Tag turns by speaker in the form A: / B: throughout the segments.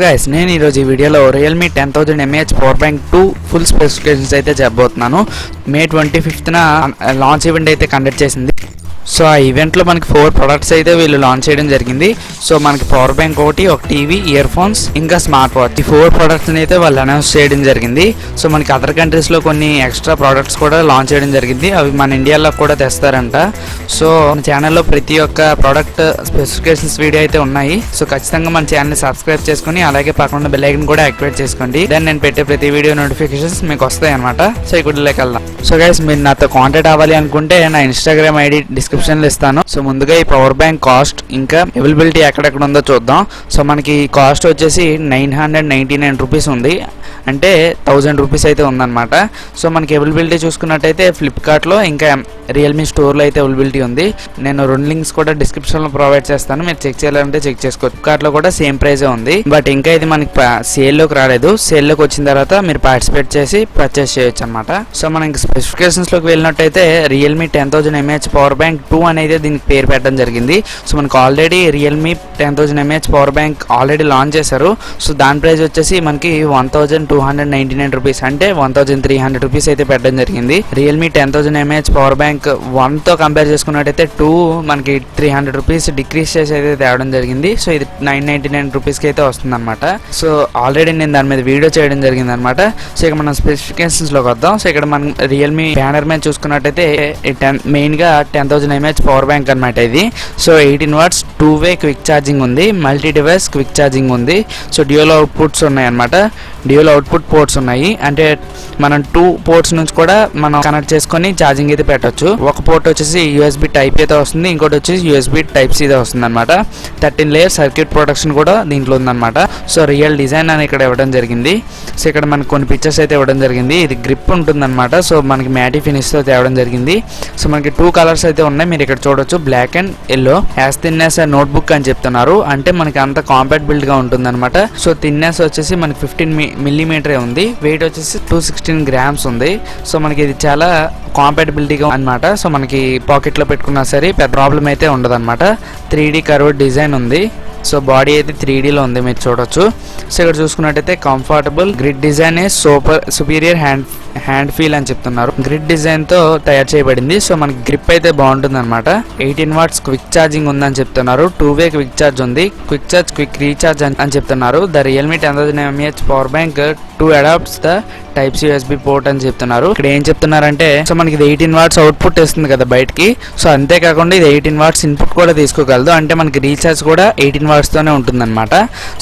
A: Guys నేను ఈరోజు ఈ వీడియోలో Realme 10000 mAh power bank 2 full specifications అయితే చెప్పబోతున్నాను. మే 25న లాంచ్ ఈవెంట్ అయితే కండక్ట్ చేసింది. సో ఆ ఈవెంట్లో మనకి 4 ప్రొడక్ట్స్ అయితే వీళ్ళు లాంచ్ చేయడం జరిగింది. సో మనకి పవర్ బ్యాంక్ ఒకటి, ఒక టీవీ, ఇయర్ ఫోన్స్, ఇంకా స్మార్ట్ వాచ్, ఈ 4 ప్రొడక్ట్స్ని అయితే వాళ్ళు అనౌన్స్ చేయడం జరిగింది. సో మనకి అదర్ కంట్రీస్లో కొన్ని ఎక్స్ట్రా ప్రోడక్ట్స్ కూడా లాంచ్ చేయడం జరిగింది. అవి మన ఇండియాలో కూడా తెస్తారంట. సో మన ఛానల్లో ప్రతి ఒక్క ప్రోడక్ట్ స్పెసిఫికేషన్స్ వీడియో అయితే ఉన్నాయి. సో ఖచ్చితంగా మన ఛానల్ని సబ్స్క్రైబ్ చేసుకుని అలాగే పక్కన బెల్ ఐకాన్ కూడా యాక్టివేట్ చేసుకోండి. దెన్ నేను పెట్టే ప్రతి వీడియో నోటిఫికేషన్స్ మీకు వస్తాయి అనమాట. సో ఇక్కడ వెళ్దాం. సో గైస్ మీరు నాతో కాంటాక్ట్ అవ్వాలి అనుకుంటే నా ఇన్స్టాగ్రామ్ ఐడి డిస్క్రిప్షన్లో ఇస్తాను. సో ముందుగా ఈ పవర్ బ్యాంక్ కాస్ట్ ఇంకా అవైలబిలిటీ ఎక్కడెక్కడ ఉందో చూద్దాం. సో మనకి కాస్ట్ వచ్చేసి 999 రూపీస్ ఉంది, అంటే 1000 రూపీస్ అయితే ఉందన్నమాట. సో మనకి అవైలబిలిటీ చూసుకున్నట్టయితే ఫ్లిప్కార్ట్లో ఇంకా రియల్మీ స్టోర్లో అయితే అవైలబిలిటీ ఉంది. నేను 2 లింక్స్ కూడా డిస్క్రిప్షన్లో ప్రొవైడ్ చేస్తాను, మీరు చెక్ చేయాలంటే చెక్ చేసుకోవచ్చు. ఫ్లిప్కార్ట్లో కూడా సేమ్ ప్రైజే ఉంది, బట్ ఇంకా ఇది మనకి సేల్లోకి రాలేదు. సేల్లోకి వచ్చిన తర్వాత మీరు పార్టిసిపేట్ చేసి పర్చేస్ చేయొచ్చు అనమాట. సో మనం ఇంకా స్పెసిఫికేషన్స్లోకి వెళ్ళినట్టయితే రియల్మీ 10000 mAh పవర్ బ్యాంక్ 2 అనేది దీనికి పేరు పెట్టడం జరిగింది. సో మనకు already Realme 10000 mAh power bank already launch చేశారు. సో దాని ప్రైస్ వచ్చేసి మనకి 1299 రూపీస్, అంటే 1300 రూపీస్ అయితే పెట్టడం జరిగింది. రియల్మీ 10000 mAh పవర్ బ్యాంక్ 1తో కంపేర్ చేసుకున్నట్టయితే 2 మనకి 300 రూపీస్ డిక్రీస్ చేసి అయితే తేవడం జరిగింది. సో ఇది 999 రూపీస్కి అయితే వస్తుంది అనమాట. సో ఆల్రెడీ నేను దాని మీద వీడియో చేయడం జరిగింది అనమాట. సో ఇక్కడ మనం స్పెసిఫికేషన్స్లోకి వద్దాం. సో ఇక్కడ మనం రియల్మీ బ్యానర్ మీద చూసుకున్నట్టయితే మెయిన్గా 10000 mAh పవర్ బ్యాంక్ అనమాట ఇది. సో 18 వాట్స్ 2-వే క్విక్ ఛార్జింగ్ ఉంది, మల్టీ డివైస్ క్విక్ ఛార్జింగ్ ఉంది. సో డ్యూయల్ అవుట్పుట్స్ ఉన్నాయి అనమాట, డ్యూయల్ అవుట్పుట్ పోర్ట్స్ ఉన్నాయి. అంటే మనం 2 పోర్ట్స్ నుంచి కూడా మనం కనెక్ట్ చేసుకొని ఛార్జింగ్ అయితే పెట్టవచ్చు. ఒక పోర్ట్ వచ్చేసి యూఎస్బీ టైప్ అయితే వస్తుంది, ఇంకోటి వచ్చేసి యూఎస్బీ టైప్ సి అయితే వస్తుంది అనమాట. 13 లేయర్ సర్క్యూట్ ప్రొటెక్షన్ కూడా దీంట్లో ఉందన్నమాట. సో రియల్ డిజైన్ అని ఇక్కడ ఇవ్వడం జరిగింది. సో ఇక్కడ మనకు కొన్ని పిక్చర్స్ అయితే ఇవ్వడం జరిగింది. ఇది గ్రిప్ ఉంటుందన్నమాట. సో మనకి మ్యాటీ ఫినిష్తో తేవడం జరిగింది. సో మనకి 2 కలర్స్ అయితే ఉన్నాయి, మీరు ఇక్కడ చూడొచ్చు, black and yellow. As thinness notebook అని చెప్తున్నారు, అంటే మనకి అంత కాంపాటబుల్ గా ఉంటుంది అనమాట. సో థిన్నెస్ వచ్చేసి మనకి 15 మిల్లీమీటరే ఉంది, వెయిట్ వచ్చేసి 216 గ్రామ్స్ ఉంది. సో మనకి ఇది చాలా కాంపాటబిలిటీగా అనమాట. సో మనకి పాకెట్లో పెట్టుకున్నా సరే పెద్ద ప్రాబ్లం అయితే ఉండదు అనమాట. 3D కర్వ్డ్ డిజైన్ ఉంది. సో బాడీ అయితే 3Dలో ఉంది, మీరు చూడొచ్చు. సో ఇక్కడ చూసుకున్నట్టయితే comfortable grid design superior hand feel అని చెప్తున్నారు. గ్రిడ్ డిజైన్తో తయారు చేయబడింది. సో మనకి గ్రిప్ అయితే బాగుంటుంది అనమాట. 18 వాట్స్ క్విక్ ఛార్జింగ్ ఉందని చెప్తున్నారు, 2-వే క్విక్ ఛార్జ్ ఉంది, క్విక్ ఛార్జ్ క్విక్ రీఛార్జ్ అని చెప్తున్నారు. The Realme 10000 mAh power bank 2 adapts the type C USB port అని చెప్తున్నారు. ఇక్కడ ఏం చెప్తున్నారంటే, సో మనకి ఇది 18 వాట్స్ అవుట్పుట్ ఇస్తుంది కదా బయటికి. సో అంతేకాకుండా ఇది 18 వాట్స్ ఇన్పుట్ కూడా తీసుకోగలదు, అంటే మనకి రీఛార్జ్ కూడా 18 వాట్స్తోనే ఉంటుంది అనమాట.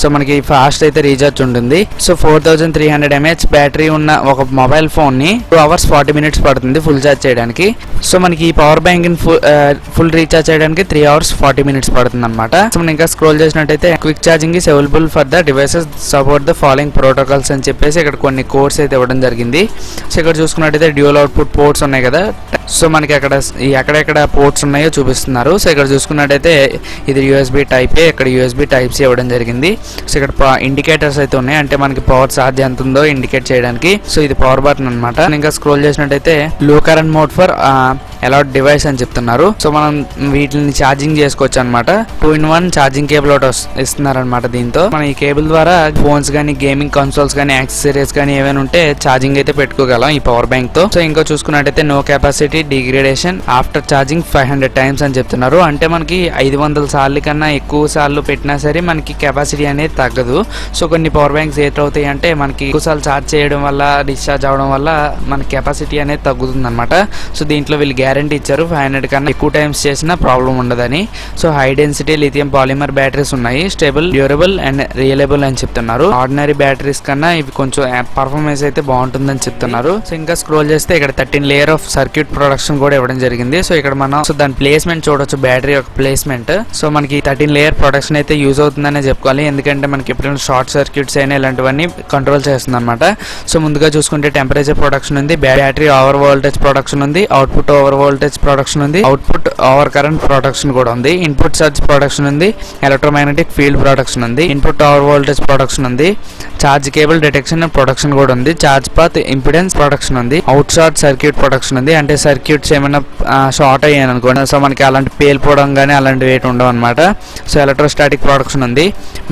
A: సో మనకి ఫాస్ట్ అయితే రీఛార్జ్ ఉంటుంది. సో 4300 mAh బ్యాటరీ ఉన్న ఒక మొబైల్ ఫోన్ ని 2 hours 40 minutes పడుతుంది ఫుల్ ఛార్జ్ చేయడానికి. సో మనకి ఈ పవర్ బ్యాంక్ ఫుల్ రీఛార్జ్ చేయడానికి 3 hours 40 minutes పడుతుంది అనమాట. సో మనం ఇంకా స్క్రోల్ చేసినట్టయితే quick charging is available for the devices support the following protocols అని చెప్పేసి ఇక్కడ కొన్ని కోడ్స్ అయితే ఇవ్వడం జరిగింది. సో ఇక్కడ చూసుకున్నట్టయితే డ్యూయల్ అవుట్పుట్ పోర్ట్స్ ఉన్నాయి కదా. సో మనకి అక్కడ ఎక్కడెక్కడ పోర్ట్స్ ఉన్నాయో చూపిస్తున్నారు. సో ఇక్కడ చూసుకున్నట్టయితే ఇది యూఎస్బీ టైప్ ఏ, ఇక్కడ యూఎస్బీ టైప్ సి ఇవ్వడం జరిగింది. సో ఇక్కడ ఇండికేటర్స్ అయితే ఉన్నాయి, అంటే మనకి పవర్ ఛార్జ్ ఎంత ఉందో ఇండికేట్ చేయడానికి. సో ఇది పవర్ బటన్ అనమాట. ఇంకా స్క్రోల్ చేసినట్టయితే low current mode for all out device అని చెప్తున్నారు. సో మనం వీటిని ఛార్జింగ్ చేసుకోవచ్చు అనమాట. 2-in-1 ఛార్జింగ్ కేబుల్ ఒకటి ఇస్తున్నారనమాట. దీంతో మనం ఈ కేబుల్ ద్వారా ఫోన్స్ కానీ, గేమింగ్ కన్సోల్స్ కానీ, యాక్సెసరీస్ కానీ ఏమైనా ఉంటే ఛార్జింగ్ అయితే పెట్టుకోగలం ఈ పవర్ బ్యాంక్ తో. సో ఇంకా చూసుకున్నట్టయితే no capacity degradation after charging 500 times అని చెప్తున్నారు. అంటే మనకి 500 సార్లు కన్నా ఎక్కువ సార్లు పెట్టినా సరే మనకి కెపాసిటీ అనేది తగ్గదు. సో కొన్ని పవర్ బ్యాంక్స్ ఏటవుతాయి అంటే మనకి ఎక్కువ సార్లు ఛార్జ్ చేయడం వల్ల, డిశ్చార్జ్ అవడం వల్ల మన కెపాసిటీ అనేది తగ్గుతుంది అనమాట. సో దీంట్లో వీళ్ళు గ్యారంటీ ఇచ్చారు 500 కన్నా ఎక్కువ టైమ్స్ చేసినా ప్రాబ్లం ఉండదని. So high density lithium polymer batteries ఉన్నాయి, స్టేబుల్, డ్యూరబుల్ అండ్ రియలబుల్ అని చెప్తున్నారు. ఆర్డినరీ బ్యాటరీస్ కన్నా ఇవి కొంచెం పర్ఫార్మెన్స్ అయితే బాగుంటుందని చెప్తున్నారు. సో ఇంకా స్క్రోల్ చేస్తే ఇక్కడ 13 లేయర్ ఆఫ్ సర్క్యూట్ ప్రొడక్షన్ కూడా ఇవ్వడం జరిగింది. సో ఇక్కడ మనం దాని ప్లేస్మెంట్ చూడొచ్చు, బ్యాటరీ యొక్క ప్లేస్మెంట్. సో మనకి 13 లేయర్ ప్రొడక్షన్ అయితే యూజ్ అవుతుందనే చెప్పుకోవాలి, ఎందుకంటే మనకి ఎప్పుడైనా షార్ట్ సర్క్యూట్స్ అయినా ఇలాంటివన్నీ కంట్రోల్ చేస్తుంది అనమాట. సో ముందుగా చూసుకుంటే టెంపరేచర్ ప్రొడక్షన్ ఉంది, బ్యాటరీ ఓవర్ వోల్టేజ్ ప్రొడక్షన్ ఉంది, అవుట్పుట్ ఓవర్ వోల్టేజ్ ప్రొటెక్షన్ ఉంది, అవుట్పుట్ ఓవర్ కరెంట్ ప్రొటెక్షన్ కూడా ఉంది, ఇన్పుట్ సర్జ్ ప్రొటెక్షన్ ఉంది, ఎలక్ట్రోమాగ్నెటిక్ ఫీల్డ్ ప్రొటెక్షన్ ఉంది, ఇన్పుట్ ఓవర్ వోల్టేజ్ ప్రొటెక్షన్ ఉంది, ఛార్జ్ కేబుల్ డిటెక్షన్ ప్రొటెక్షన్ కూడా ఉంది, ఛార్జ్ పాత్ ఇంపిడెన్స్ ప్రొటెక్షన్ ఉంది, అవుట్ షార్ట్ సర్క్యూట్ ప్రొటెక్షన్ ఉంది. అంటే సర్క్యూట్స్ ఏమైనా షార్ట్ అయ్యాను అనుకోండి, సో మనకి అలాంటి పేలిపోవడం కానీ అలాంటి వేట్ ఉండవు అనమాట. సో ఎలక్ట్రోస్టాటిక్ ప్రొటెక్షన్ ఉంది,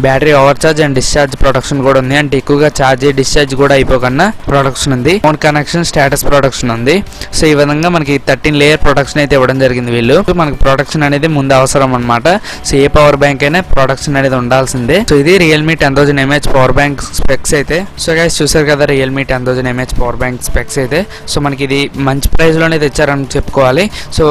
A: battery over charge and discharge protection కూడా ఉంది. అంటే ఎక్కువగా ఛార్జ్ డిశ్చార్జ్ కూడా అయిపోకుండా ప్రొటెక్షన్ ఉంది, ఫోన్ కనెక్షన్ స్టేటస్ ప్రొటెక్షన్ ఉంది. సో ఈ విధంగా మనకి 13 లేయర్ ప్రొటెక్షన్ అయితే ఇవ్వడం జరిగింది వీళ్ళు. మనకి ప్రొటెక్షన్ అనేది ముందు అవసరం అనమాట. సో ఏ పవర్ బ్యాంక్ అయినా ప్రొటెక్షన్ అనేది ఉండాల్సిందే. సో ఇది Realme 10,000 mAh power bank specs అయితే. సో గైస్ చూసారు కదా Realme 10,000 mAh power bank specs అయితే. సో మనకి ఇది మంచి ప్రైస్ లోనే తెచ్చారని చెప్పుకోవాలి. సో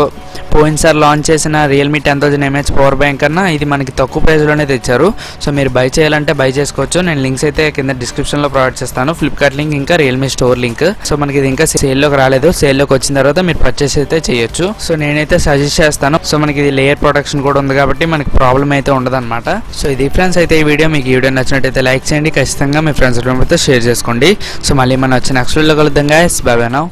A: పోయినసారి లాంచ్ చేసిన రియల్మీ 10,000 mAh పవర్ బ్యాంక్ కన్నా ఇది మనకి తక్కువ ప్రైస్ లోనే తెచ్చారు. సో మీరు బై చేయాలంటే బై చేసుకోవచ్చు. నేను లింక్స్ అయితే కింద డిస్క్రిప్షన్ లో ప్రొవైడ్ చేస్తాను, ఫ్లిప్కార్ట్ లింక్ ఇంకా రియల్మీ స్టోర్ లింక్. సో మనకి ఇది ఇంకా సేల్ లోకి రాలేదు, సేల్ లోకి వచ్చిన తర్వాత మీరు పర్చేస్ అయితే చేయొచ్చు. సో నేనైతే సజెస్ట్ చేస్తాను. సో మనకి ఇది లేయర్ ప్రొటెక్షన్ కూడా ఉంది కాబట్టి మనకి ప్రాబ్లం అయితే ఉండదు అనమాట. సో ఇది ఫ్రెండ్స్ అయితే ఈ వీడియో మీకు ఈ వీడియో నచ్చినట్టయితే లైక్ చేయండి, ఖచ్చితంగా మీ ఫ్రెండ్స్ తో షేర్ చేసుకోండి. సో మళ్ళీ మనం వచ్చి నెక్స్ట్ వీడియోలో కలుద్దాం గైస్, బై బై నౌ.